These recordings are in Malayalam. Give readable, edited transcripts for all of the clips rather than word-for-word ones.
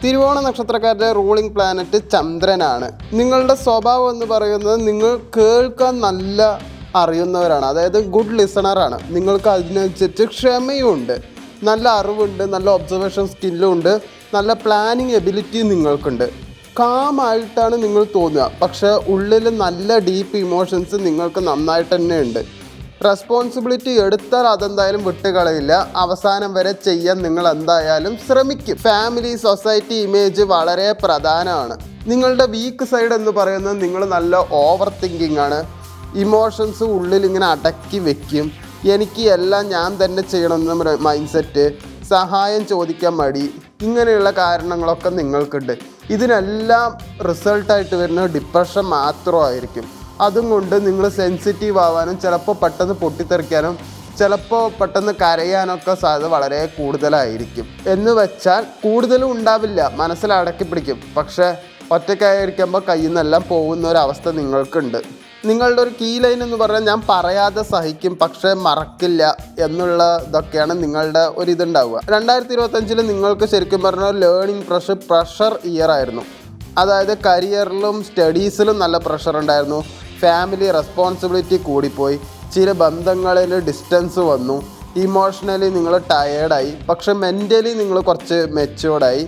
തിരുവോണ നക്ഷത്രക്കാരുടെ റൂളിംഗ് പ്ലാനറ്റ് ചന്ദ്രനാണ്. നിങ്ങളുടെ സ്വഭാവം എന്ന് പറയുന്നത് നിങ്ങൾ കേൾക്കാൻ നല്ല അറിയുന്നവരാണ്, അതായത് ഗുഡ് ലിസണറാണ്. നിങ്ങൾക്ക് അതിനനുസരിച്ച് ക്ഷമയുണ്ട്, നല്ല അറിവുണ്ട്, നല്ല ഒബ്സർവേഷൻ സ്കില്ലും ഉണ്ട്, നല്ല പ്ലാനിങ് എബിലിറ്റിയും നിങ്ങൾക്കുണ്ട്. കാമായിട്ടാണ് നിങ്ങൾ തോന്നുക, പക്ഷേ ഉള്ളിൽ നല്ല ഡീപ്പ് ഇമോഷൻസ് നിങ്ങൾക്ക് നന്നായിട്ട് തന്നെ ഉണ്ട്. റെസ്പോൺസിബിലിറ്റി എടുത്താൽ അതെന്തായാലും വിട്ടുകളയില്ല, അവസാനം വരെ ചെയ്യാൻ നിങ്ങൾ എന്തായാലും ശ്രമിക്കും. ഫാമിലി, സൊസൈറ്റി ഇമേജ് വളരെ പ്രധാനമാണ്. നിങ്ങളുടെ വീക്ക് സൈഡ് എന്ന് പറയുന്നത് നിങ്ങൾ നല്ല ഓവർ തിങ്കിങ് ആണ്. ഇമോഷൻസ് ഉള്ളിൽ ഇങ്ങനെ അടക്കി വെക്കും. എനിക്ക് എല്ലാം ഞാൻ തന്നെ ചെയ്യണമെന്ന മൈൻഡ് സെറ്റ്, സഹായം ചോദിക്കാൻ മടി, ഇങ്ങനെയുള്ള കാരണങ്ങളൊക്കെ നിങ്ങൾക്കുണ്ട്. ഇതിനെല്ലാം റിസൾട്ടായിട്ട് വരുന്ന ഡിപ്രഷൻ മാത്രമായിരിക്കും. അതുകൊണ്ട് നിങ്ങൾ സെൻസിറ്റീവ് ആവാനും ചിലപ്പോൾ പെട്ടെന്ന് പൊട്ടിത്തെറിക്കാനും ചിലപ്പോൾ പെട്ടെന്ന് കരയാനൊക്കെ സാധ്യത വളരെ കൂടുതലായിരിക്കും. എന്ന് വെച്ചാൽ കൂടുതലും ഉണ്ടാവില്ല, മനസ്സിലടക്കി പിടിക്കും. പക്ഷേ ഒറ്റയ്ക്കായിരിക്കുമ്പോൾ കയ്യിൽ നിന്നെല്ലാം പോകുന്ന ഒരവസ്ഥ നിങ്ങൾക്കുണ്ട്. നിങ്ങളുടെ ഒരു കീ ലൈൻ എന്ന് പറഞ്ഞാൽ ഞാൻ പറയാതെ സഹിക്കും പക്ഷേ മറക്കില്ല എന്നുള്ള ഇതൊക്കെയാണ് നിങ്ങളുടെ ഒരു ഇതുണ്ടാവുക. 2025 നിങ്ങൾക്ക് ശരിക്കും പറഞ്ഞാൽ ലേണിംഗ് പ്രഷർ ഇയർ ആയിരുന്നു. അതായത് കരിയറിലും സ്റ്റഡീസിലും നല്ല പ്രഷർ ഉണ്ടായിരുന്നു. ഫാമിലി റെസ്പോൺസിബിലിറ്റി കൂടിപ്പോയി, ചില ബന്ധങ്ങളിൽ ഡിസ്റ്റൻസ് വന്നു, ഇമോഷണലി നിങ്ങൾ ടയേർഡായി, പക്ഷെ മെൻ്റലി നിങ്ങൾ കുറച്ച് മെച്യൂർഡായി.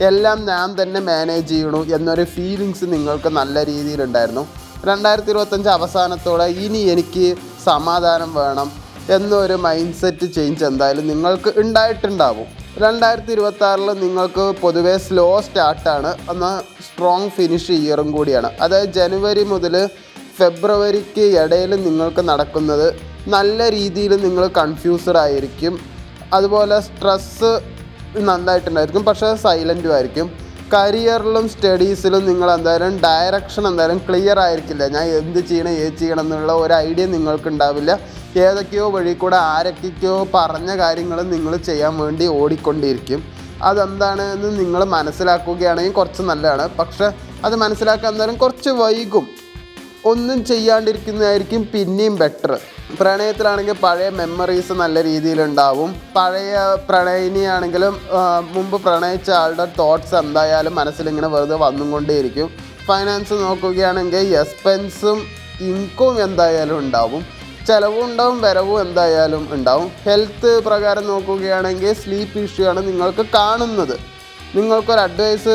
എല്ലാം ഞാൻ തന്നെ മാനേജ് ചെയ്യണു എന്നൊരു ഫീലിങ്സ് നിങ്ങൾക്ക് നല്ല രീതിയിലുണ്ടായിരുന്നു. 2025 അവസാനത്തോടെ ഇനി എനിക്ക് സമാധാനം വേണം എന്നൊരു മൈൻഡ് സെറ്റ് ചേഞ്ച് എന്തായാലും നിങ്ങൾക്ക് ഉണ്ടായിട്ടുണ്ടാവും. 2026 നിങ്ങൾക്ക് പൊതുവേ സ്ലോ സ്റ്റാർട്ടാണ്, എന്നാൽ സ്ട്രോങ് ഫിനിഷ് ഇയറും കൂടിയാണ്. അതായത് ജനുവരി മുതൽ ഫെബ്രുവരിക്ക് ഇടയിൽ നിങ്ങൾക്ക് നടക്കുന്നത് നല്ല രീതിയിൽ നിങ്ങൾ കൺഫ്യൂസ്ഡ് ആയിരിക്കും. അതുപോലെ സ്ട്രെസ്സ് നന്നായിട്ടുണ്ടായിരിക്കും, പക്ഷേ സൈലൻറ്റും ആയിരിക്കും. കരിയറിലും സ്റ്റഡീസിലും നിങ്ങൾ എന്തായാലും ഡയറക്ഷൻ എന്തായാലും ക്ലിയർ ആയിരിക്കില്ല. ഞാൻ എന്ത് ചെയ്യണം ഏത് ചെയ്യണം എന്നുള്ള ഒരു ഐഡിയ നിങ്ങൾക്കുണ്ടാവില്ല. ഏതൊക്കെയോ വഴി കൂടെ ആരൊക്കെയോ പറഞ്ഞ കാര്യങ്ങൾ നിങ്ങൾ ചെയ്യാൻ വേണ്ടി ഓടിക്കൊണ്ടിരിക്കും. അതെന്താണെന്ന് നിങ്ങൾ മനസ്സിലാക്കുകയാണെങ്കിൽ കുറച്ച് നല്ലതാണ്. പക്ഷെ അത് മനസ്സിലാക്കാൻ എന്തായാലും കുറച്ച് വൈകും. ഒന്നും ചെയ്യാണ്ടിരിക്കുന്നതായിരിക്കും പിന്നെയും ബെറ്റർ. പ്രണയത്തിലാണെങ്കിൽ പഴയ മെമ്മറീസ് നല്ല രീതിയിലുണ്ടാവും. പഴയ പ്രണയിനിയാണെങ്കിലും മുമ്പ് പ്രണയിച്ച ആളുടെ തോട്ട്സ് എന്തായാലും മനസ്സിലിങ്ങനെ വെറുതെ വന്നുകൊണ്ടേയിരിക്കും. ഫൈനാൻസ് നോക്കുകയാണെങ്കിൽ എക്സ്പെൻസും ഇൻകവും എന്തായാലും ഉണ്ടാവും, ചിലവും ഉണ്ടാവും, വരവും എന്തായാലും ഉണ്ടാവും. ഹെൽത്ത് പ്രകാരം നോക്കുകയാണെങ്കിൽ സ്ലീപ്പ് ഇഷ്യൂ ആണ് നിങ്ങൾക്ക് കാണുന്നത്. നിങ്ങൾക്കൊരു അഡ്വൈസ്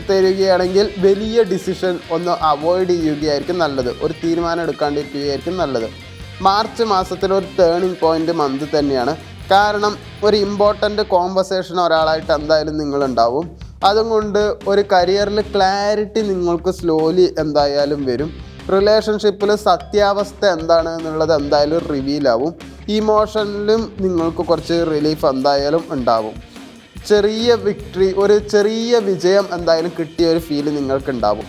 തരികയാണെങ്കിൽ വലിയ ഡിസിഷൻ ഒന്ന് അവോയ്ഡ് ചെയ്യുകയായിരിക്കും നല്ലത്, ഒരു തീരുമാനം എടുക്കാണ്ടിരിക്കുകയായിരിക്കും നല്ലത്. മാർച്ച് മാസത്തിൽ ഒരു ടേണിംഗ് പോയിൻ്റ് മന്ത് തന്നെയാണ്. കാരണം ഒരു ഇമ്പോർട്ടൻ്റ് കോൺവെർസേഷൻ ഒരാളായിട്ട് എന്തായാലും നിങ്ങളുണ്ടാവും. അതുകൊണ്ട് ഒരു കരിയറിൽ ക്ലാരിറ്റി നിങ്ങൾക്ക് സ്ലോലി എന്തായാലും വരും. റിലേഷൻഷിപ്പിൽ സത്യാവസ്ഥ എന്താണ് എന്നുള്ളത് എന്തായാലും റിവീലാവും. ഇമോഷനിലും നിങ്ങൾക്ക് കുറച്ച് റിലീഫ് എന്തായാലും ഉണ്ടാവും. ചെറിയ വിക്ടറി, ഒരു ചെറിയ വിജയം എന്തായാലും കിട്ടിയ ഒരു ഫീല് നിങ്ങൾക്കുണ്ടാവും.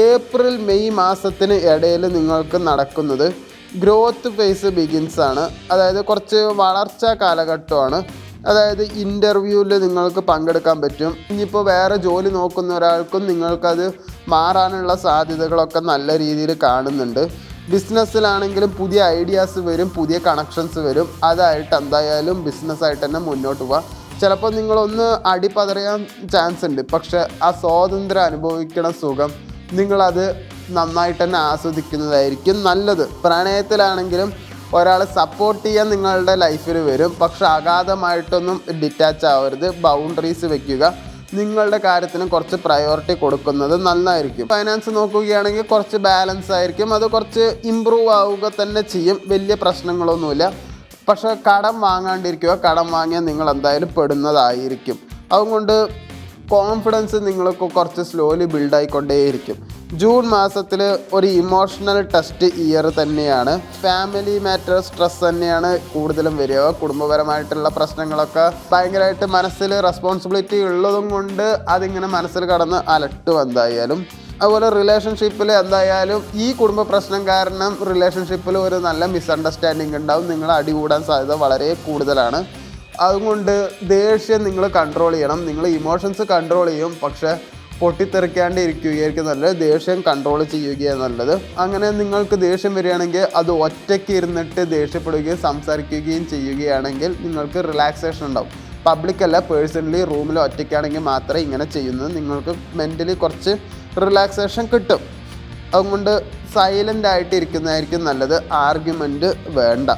ഏപ്രിൽ മെയ് മാസത്തിന് ഇടയിൽ നിങ്ങൾക്ക് നടക്കുന്നത് ഗ്രോത്ത് ഫേസ് ബിഗിൻസ് ആണ്. അതായത് കുറച്ച് വളർച്ചാ കാലഘട്ടമാണ്. അതായത് ഇൻ്റർവ്യൂവിൽ നിങ്ങൾക്ക് പങ്കെടുക്കാൻ പറ്റും. ഇനിയിപ്പോൾ വേറെ ജോലി നോക്കുന്ന ഒരാൾക്കും നിങ്ങൾക്കത് മാറാനുള്ള സാധ്യതകളൊക്കെ നല്ല രീതിയിൽ കാണുന്നുണ്ട്. ബിസിനസ്സിലാണെങ്കിലും പുതിയ ഐഡിയാസ് വരും, പുതിയ കണക്ഷൻസ് വരും. അതായിട്ട് എന്തായാലും ബിസിനസ്സായിട്ട് തന്നെ മുന്നോട്ട് പോവാം. ചിലപ്പോൾ നിങ്ങളൊന്ന് അടിപതറിയാൻ ചാൻസ് ഉണ്ട്, പക്ഷെ ആ സ്വാതന്ത്ര്യം അനുഭവിക്കണ സുഖം നിങ്ങളത് നന്നായിട്ട് തന്നെ ആസ്വദിക്കുന്നതായിരിക്കും നല്ലത്. പ്രണയത്തിലാണെങ്കിലും ഒരാൾ സപ്പോർട്ട് ചെയ്യാൻ നിങ്ങളുടെ ലൈഫിൽ വരും, പക്ഷെ അഗാധമായിട്ടൊന്നും ഡിറ്റാച്ച് ആവരുത്. ബൗണ്ടറീസ് വെക്കുക. നിങ്ങളുടെ കാര്യത്തിന് കുറച്ച് പ്രയോറിറ്റി കൊടുക്കുന്നത് നന്നായിരിക്കും. ഫൈനാൻസ് നോക്കുകയാണെങ്കിൽ കുറച്ച് ബാലൻസ് ആയിരിക്കും, അത് കുറച്ച് ഇമ്പ്രൂവ് ആവുക തന്നെ ചെയ്യും. വലിയ പ്രശ്നങ്ങളൊന്നുമില്ല. പക്ഷേ കടം വാങ്ങാണ്ടിരിക്കുക. കടം വാങ്ങിയാൽ നിങ്ങൾ എന്തായാലും പെടുന്നതായിരിക്കും. അതുകൊണ്ട് കോൺഫിഡൻസ് നിങ്ങൾക്ക് കുറച്ച് സ്ലോലി ബിൽഡായിക്കൊണ്ടേയിരിക്കും. ജൂൺ മാസത്തിൽ ഒരു ഇമോഷണൽ ടെസ്റ്റ് ഇയർ തന്നെയാണ്. ഫാമിലി മാറ്റർ സ്ട്രെസ് തന്നെയാണ് കൂടുതലും വരിക. കുടുംബപരമായിട്ടുള്ള പ്രശ്നങ്ങളൊക്കെ ഭയങ്കരമായിട്ട് മനസ്സിൽ റെസ്പോൺസിബിലിറ്റി ഉള്ളതും കൊണ്ട് അതിങ്ങനെ മനസ്സിൽ കടന്ന് അലട്ടും എന്തായാലും. അതുപോലെ റിലേഷൻഷിപ്പിൽ എന്തായാലും ഈ കുടുംബ പ്രശ്നം കാരണം റിലേഷൻഷിപ്പിൽ ഒരു നല്ല മിസ്അണ്ടർസ്റ്റാൻഡിങ് ഉണ്ടാവും. നിങ്ങൾ അടികൂടാൻ സാധ്യത വളരെ കൂടുതലാണ്. അതുകൊണ്ട് ദേഷ്യം നിങ്ങൾ കൺട്രോൾ ചെയ്യണം. നിങ്ങൾ ഇമോഷൻസ് കൺട്രോൾ ചെയ്യും, പക്ഷേ പൊട്ടിത്തെറിക്കാണ്ട് ഇരിക്കുകയായിരിക്കും നല്ലത്. ദേഷ്യം കൺട്രോൾ ചെയ്യുകയാണ് നല്ലത്. അങ്ങനെ നിങ്ങൾക്ക് ദേഷ്യം വരികയാണെങ്കിൽ അത് ഒറ്റയ്ക്ക് ഇരുന്നിട്ട് ദേഷ്യപ്പെടുകയും സംസാരിക്കുകയും ചെയ്യുകയാണെങ്കിൽ നിങ്ങൾക്ക് റിലാക്സേഷൻ ഉണ്ടാവും. പബ്ലിക് അല്ല, പേഴ്സണലി റൂമിൽ ഒറ്റയ്ക്കാണെങ്കിൽ മാത്രമേ ഇങ്ങനെ ചെയ്യുന്നത്. നിങ്ങൾക്ക് മെൻ്റലി കുറച്ച് റിലാക്സേഷൻ കിട്ടും. അതുകൊണ്ട് സൈലൻ്റ് ആയിട്ട് ഇരിക്കുന്നതായിരിക്കും നല്ലത്. ആർഗ്യുമെൻറ്റ് വേണ്ട.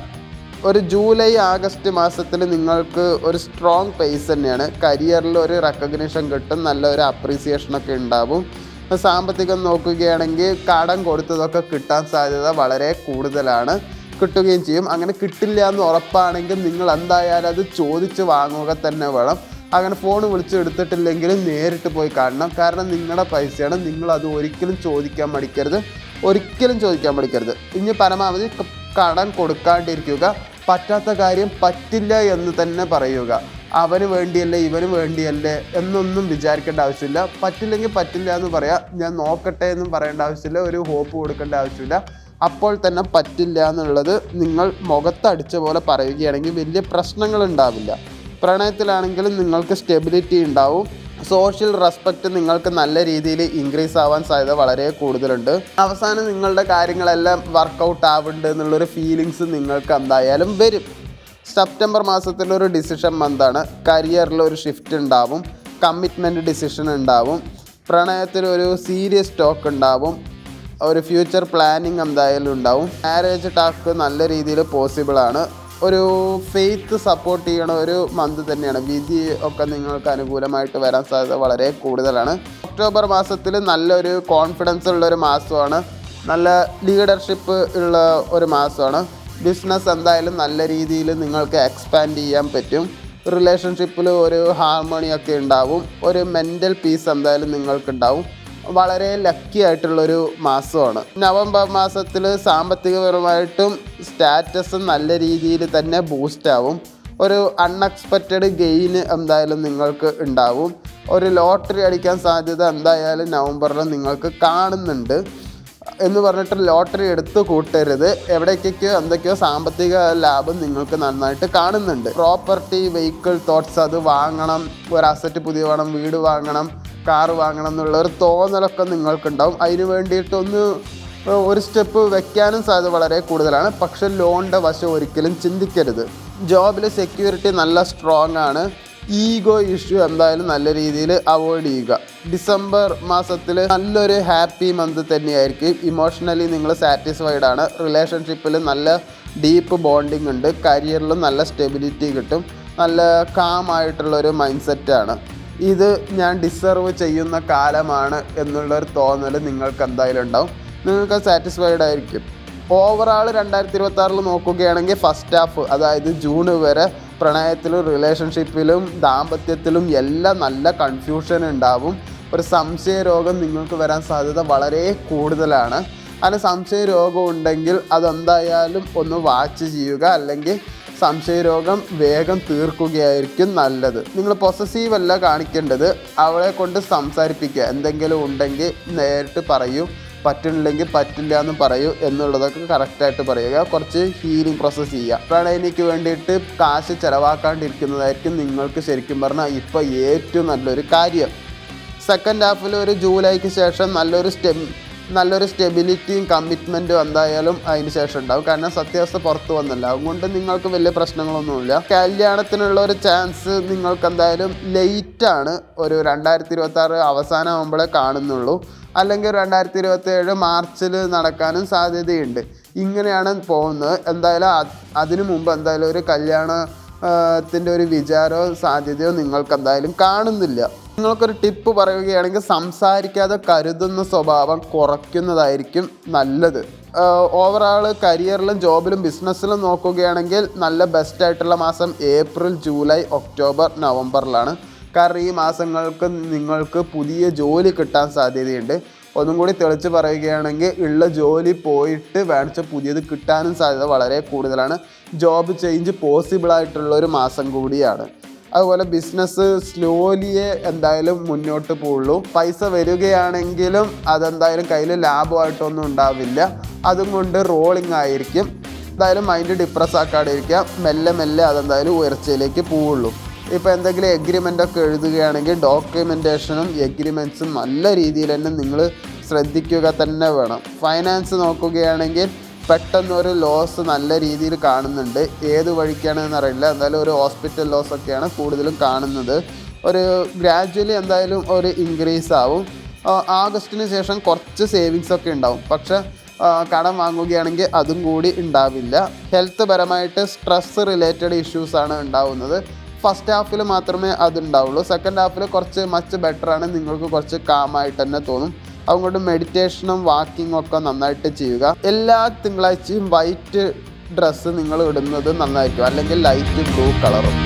ഒരു ജൂലൈ ആഗസ്റ്റ് മാസത്തിൽ നിങ്ങൾക്ക് ഒരു സ്ട്രോങ് പേസ് തന്നെയാണ്. കരിയറിൽ ഒരു റെക്കഗ്നിഷൻ കിട്ടും, നല്ലൊരു അപ്രീസിയേഷനൊക്കെ ഉണ്ടാവും. സാമ്പത്തികം നോക്കുകയാണെങ്കിൽ കടം കൊടുത്തതൊക്കെ കിട്ടാൻ സാധ്യത വളരെ കൂടുതലാണ്, കിട്ടുകയും ചെയ്യും. അങ്ങനെ കിട്ടില്ല എന്ന് ഉറപ്പാണെങ്കിൽ നിങ്ങൾ എന്തായാലും അത് ചോദിച്ച് വാങ്ങുക തന്നെ വേണം. അങ്ങനെ ഫോൺ വിളിച്ച് എടുത്തിട്ടില്ലെങ്കിലും നേരിട്ട് പോയി കാണണം. കാരണം നിങ്ങളുടെ പൈസയാണ്, നിങ്ങളത് ഒരിക്കലും ചോദിക്കാൻ മടിക്കരുത്. ഇനി പരമാവധി കടം കൊടുക്കാണ്ടിരിക്കുക. പറ്റാത്ത കാര്യം പറ്റില്ല എന്ന് തന്നെ പറയുക. അവന് വേണ്ടിയല്ലേ ഇവന് വേണ്ടിയല്ലേ എന്നൊന്നും വിചാരിക്കേണ്ട ആവശ്യമില്ല. പറ്റില്ലെങ്കിൽ പറ്റില്ല എന്ന് പറയാം. ഞാൻ നോക്കട്ടെ എന്നും പറയേണ്ട ആവശ്യമില്ല, ഒരു ഹോപ്പ് കൊടുക്കേണ്ട ആവശ്യമില്ല. അപ്പോൾ തന്നെ പറ്റില്ല എന്നുള്ളത് നിങ്ങൾ മുഖത്തടിച്ച പോലെ പറയുകയാണെങ്കിൽ വലിയ പ്രശ്നങ്ങൾ ഉണ്ടാവില്ല. പ്രണയത്തിലാണെങ്കിലും നിങ്ങൾക്ക് സ്റ്റെബിലിറ്റി ഉണ്ടാവും. സോഷ്യൽ റെസ്പെക്റ്റ് നിങ്ങൾക്ക് നല്ല രീതിയിൽ ഇൻക്രീസ് ആവാൻ സാധ്യത വളരെ കൂടുതലുണ്ട്. അവസാനം നിങ്ങളുടെ കാര്യങ്ങളെല്ലാം വർക്കൗട്ട് ആവുന്നുണ്ട് എന്നുള്ളൊരു ഫീലിങ്സ് നിങ്ങൾക്ക് എന്തായാലും വരും. സെപ്റ്റംബർ മാസത്തിലൊരു ഡിസിഷൻ മന്താണ്. കരിയറിലൊരു ഷിഫ്റ്റ് ഉണ്ടാവും, കമ്മിറ്റ്മെൻറ്റ് ഡിസിഷൻ ഉണ്ടാവും, പ്രണയത്തിലൊരു സീരിയസ് ടോക്ക് ഉണ്ടാവും, ഒരു ഫ്യൂച്ചർ പ്ലാനിങ് എന്തായാലും ഉണ്ടാവും. മാരേജ് ടാസ്ക് നല്ല രീതിയിൽ പോസിബിളാണ്. ഒരു ഫെയ്ത്ത് സപ്പോർട്ട് ചെയ്യണ ഒരു മന്ത് തന്നെയാണ്. വിധി ഒക്കെ നിങ്ങൾക്ക് അനുകൂലമായിട്ട് വരാൻ സാധ്യത വളരെ കൂടുതലാണ്. ഒക്ടോബർ മാസത്തിൽ നല്ലൊരു കോൺഫിഡൻസ് ഉള്ളൊരു മാസമാണ്, നല്ല ലീഡർഷിപ്പ് ഉള്ള ഒരു മാസമാണ്. ബിസിനസ് എന്തായാലും നല്ല രീതിയിൽ നിങ്ങൾക്ക് എക്സ്പാൻഡ് ചെയ്യാൻ പറ്റും. റിലേഷൻഷിപ്പിൽ ഒരു ഹാർമണിയൊക്കെ ഉണ്ടാവും. ഒരു മെൻ്റൽ പീസ് എന്തായാലും നിങ്ങൾക്കുണ്ടാവും. വളരെ ലക്കി ആയിട്ടുള്ളൊരു മാസമാണ്. നവംബർ മാസത്തിൽ സാമ്പത്തികപരമായിട്ടും സ്റ്റാറ്റസ് നല്ല രീതിയിൽ തന്നെ ബൂസ്റ്റ് ആവും. ഒരു അൺഎക്സ്പെക്റ്റഡ് ഗെയിന് എന്തായാലും നിങ്ങൾക്ക് ഉണ്ടാവും. ഒരു ലോട്ടറി അടിക്കാൻ സാധ്യത എന്തായാലും നവംബറിൽ നിങ്ങൾക്ക് കാണുന്നുണ്ട്. എന്ന് പറഞ്ഞിട്ട് ലോട്ടറി എടുത്ത് കൂട്ടരുത്. എവിടേക്കൊക്കെയോ എന്തൊക്കെയോ സാമ്പത്തിക ലാഭം നിങ്ങൾക്ക് നന്നായിട്ട് കാണുന്നുണ്ട്. പ്രോപ്പർട്ടി, വെഹിക്കിൾ തോട്ട്സ്, അത് വാങ്ങണം, ഒരു അസറ്റ് പുതിയ വേണം, വീട് വാങ്ങണം, കാറ് വാങ്ങണം എന്നുള്ള ഒരു തോന്നലൊക്കെ നിങ്ങൾക്കുണ്ടാവും. അതിന് വേണ്ടിയിട്ടൊന്ന് ഒരു സ്റ്റെപ്പ് വെക്കാനും സാധ്യത വളരെ കൂടുതലാണ്. പക്ഷെ ലോണിൻ്റെ വശം ഒരിക്കലും ചിന്തിക്കരുത്. ജോബിൽ സെക്യൂരിറ്റി നല്ല സ്ട്രോങ് ആണ്. ഈഗോ ഇഷ്യൂ എന്തായാലും നല്ല രീതിയിൽ അവോയ്ഡ് ചെയ്യുക. ഡിസംബർ മാസത്തിൽ നല്ലൊരു ഹാപ്പി മന്ത് തന്നെയായിരിക്കും. ഇമോഷണലി നിങ്ങൾ സാറ്റിസ്ഫൈഡ് ആണ്. റിലേഷൻഷിപ്പിൽ നല്ല ഡീപ്പ് ബോണ്ടിങ് ഉണ്ട്. കരിയറിലും നല്ല സ്റ്റെബിലിറ്റി കിട്ടും. നല്ല കാമായിട്ടുള്ളൊരു മൈൻഡ് സെറ്റാണ്. ഇത് ഞാൻ ഡിസർവ് ചെയ്യുന്ന കാലമാണ് എന്നുള്ളൊരു തോന്നൽ നിങ്ങൾക്ക് എന്തായാലും ഉണ്ടാവും. നിങ്ങൾക്ക് സാറ്റിസ്ഫൈഡ് ആയിരിക്കും. ഓവറാൾ 2026 നോക്കുകയാണെങ്കിൽ ഫസ്റ്റ് ഹാഫ്, അതായത് ജൂൺ വരെ പ്രണയത്തിലും റിലേഷൻഷിപ്പിലും ദാമ്പത്യത്തിലും എല്ലാം നല്ല കൺഫ്യൂഷൻ ഉണ്ടാവും. ഒരു സംശയരോഗം നിങ്ങൾക്ക് വരാൻ സാധ്യത വളരെ കൂടുതലാണ്. അങ്ങനെ സംശയരോഗം ഉണ്ടെങ്കിൽ അതെന്തായാലും ഒന്ന് വാച്ച് ചെയ്യുക, അല്ലെങ്കിൽ സംശയരോഗം വേഗം തീർക്കുകയായിരിക്കും നല്ലത്. നിങ്ങൾ പൊസസീവ് അല്ല കാണിക്കേണ്ടത്, അവളെ കൊണ്ട് സംസാരിപ്പിക്കുക. എന്തെങ്കിലും ഉണ്ടെങ്കിൽ നേരിട്ട് പറയൂ, പറ്റുന്നില്ലെങ്കിൽ പറ്റില്ല എന്ന് പറയൂ എന്നുള്ളതൊക്കെ കറക്റ്റായിട്ട് പറയുക. കുറച്ച് ഹീലിംഗ് പ്രോസസ്സ് ചെയ്യുക. പ്രണയിനിക്ക് വേണ്ടിയിട്ട് കാശ് ചിലവാക്കാണ്ടിരിക്കുന്നതായിരിക്കും നിങ്ങൾക്ക് ശരിക്കും പറഞ്ഞാൽ ഇപ്പോൾ ഏറ്റവും നല്ലൊരു കാര്യം. സെക്കൻഡ് ഹാഫിൽ ഒരു ജൂലൈക്ക് ശേഷം നല്ലൊരു സ്റ്റെബിലിറ്റിയും കമ്മിറ്റ്മെൻറ്റും എന്തായാലും അതിന് ശേഷം ഉണ്ടാവും. കാരണം സത്യാവസ്ഥ പുറത്ത് വന്നില്ല, അതുകൊണ്ട് നിങ്ങൾക്ക് വലിയ പ്രശ്നങ്ങളൊന്നുമില്ല. കല്യാണത്തിനുള്ള ഒരു ചാൻസ് നിങ്ങൾക്ക് എന്തായാലും ലേറ്റാണ്. ഒരു 2026 അവസാനം ആകുമ്പോഴേ കാണുന്നുള്ളൂ, അല്ലെങ്കിൽ 2027 മാർച്ചിൽ നടക്കാനും സാധ്യതയുണ്ട്. ഇങ്ങനെയാണ് പോകുന്നത്. എന്തായാലും അതിനു മുമ്പ് എന്തായാലും ഒരു കല്യാണത്തിൻ്റെ ഒരു വിചാരമോ സാധ്യതയോ നിങ്ങൾക്ക് എന്തായാലും കാണുന്നില്ല. നിങ്ങൾക്കൊരു ടിപ്പ് പറയുകയാണെങ്കിൽ സംസാരിക്കാതെ കരുതുന്ന സ്വഭാവം കുറയ്ക്കുന്നതായിരിക്കും നല്ലത്. ഓവറാൾ കരിയറിലും ജോബിലും ബിസിനസ്സിലും നോക്കുകയാണെങ്കിൽ നല്ല ബെസ്റ്റായിട്ടുള്ള മാസം ഏപ്രിൽ, ജൂലൈ, ഒക്ടോബർ, നവംബറിലാണ്. കാരണം ഈ മാസങ്ങൾക്ക് നിങ്ങൾക്ക് പുതിയ ജോലി കിട്ടാൻ സാധ്യതയുണ്ട്. ഒന്നും കൂടി തെളിച്ച് പറയുകയാണെങ്കിൽ ഉള്ള ജോലി പോയിട്ട് വേണിച്ച പുതിയത് കിട്ടാനും സാധ്യത വളരെ കൂടുതലാണ്. ജോബ് ചേഞ്ച് പോസിബിളായിട്ടുള്ളൊരു മാസം കൂടിയാണ്. അതുപോലെ ബിസിനസ് സ്ലോലിയേ എന്തായാലും മുന്നോട്ട് പോവുള്ളൂ. പൈസ വരികയാണെങ്കിലും അതെന്തായാലും കയ്യിൽ ലാഭമായിട്ടൊന്നും ഉണ്ടാവില്ല. അതും കൊണ്ട് റോളിംഗ് ആയിരിക്കും. എന്തായാലും മൈൻഡ് ഡിപ്രസ് ആക്കാതിരിക്കുക. മെല്ലെ മെല്ലെ അതെന്തായാലും ഉയർച്ചയിലേക്ക് പോവുള്ളൂ. ഇപ്പോൾ എന്തെങ്കിലും എഗ്രിമെൻ്റൊക്കെ എഴുതുകയാണെങ്കിൽ ഡോക്യുമെൻറ്റേഷനും എഗ്രിമെൻറ്റ്സും നല്ല രീതിയിൽ തന്നെ നിങ്ങൾ ശ്രദ്ധിക്കുക തന്നെ വേണം. ഫൈനാൻസ് നോക്കുകയാണെങ്കിൽ പെട്ടെന്ന് ഒരു ലോസ് നല്ല രീതിയിൽ കാണുന്നുണ്ട്. ഏത് വഴിക്കാണെന്ന് അറിയില്ല, എന്തായാലും ഒരു ഹോസ്പിറ്റൽ ലോസ് ഒക്കെയാണ് കൂടുതലും കാണുന്നത്. ഒരു ഗ്രാജ്വലി എന്തായാലും ഒരു ഇൻക്രീസ് ആവും. ആഗസ്റ്റിന് ശേഷം കുറച്ച് സേവിങ്സ് ഒക്കെ ഉണ്ടാവും, പക്ഷെ കടം വാങ്ങുകയാണെങ്കിൽ അതും കൂടി ഉണ്ടാവില്ല. ഹെൽത്ത് പരമായിട്ട് സ്ട്രെസ് റിലേറ്റഡ് ഇഷ്യൂസാണ് ഉണ്ടാവുന്നത്. ഫസ്റ്റ് ഹാഫിൽ മാത്രമേ അതുണ്ടാവുള്ളൂ. സെക്കൻഡ് ഹാഫിൽ കുറച്ച് മച്ച് ബെറ്ററാണ്, നിങ്ങൾക്ക് കുറച്ച് കാമായിട്ട് തന്നെ തോന്നും. അതുകൊണ്ട് മെഡിറ്റേഷനും വാക്കിങ്ങും ഒക്കെ നന്നായിട്ട് ചെയ്യുക. എല്ലാ തിങ്കളാഴ്ചയും വൈറ്റ് ഡ്രസ്സ് നിങ്ങൾ ഇടുന്നത് നന്നായിരിക്കും, അല്ലെങ്കിൽ ലൈറ്റ് ബ്ലൂ കളറും.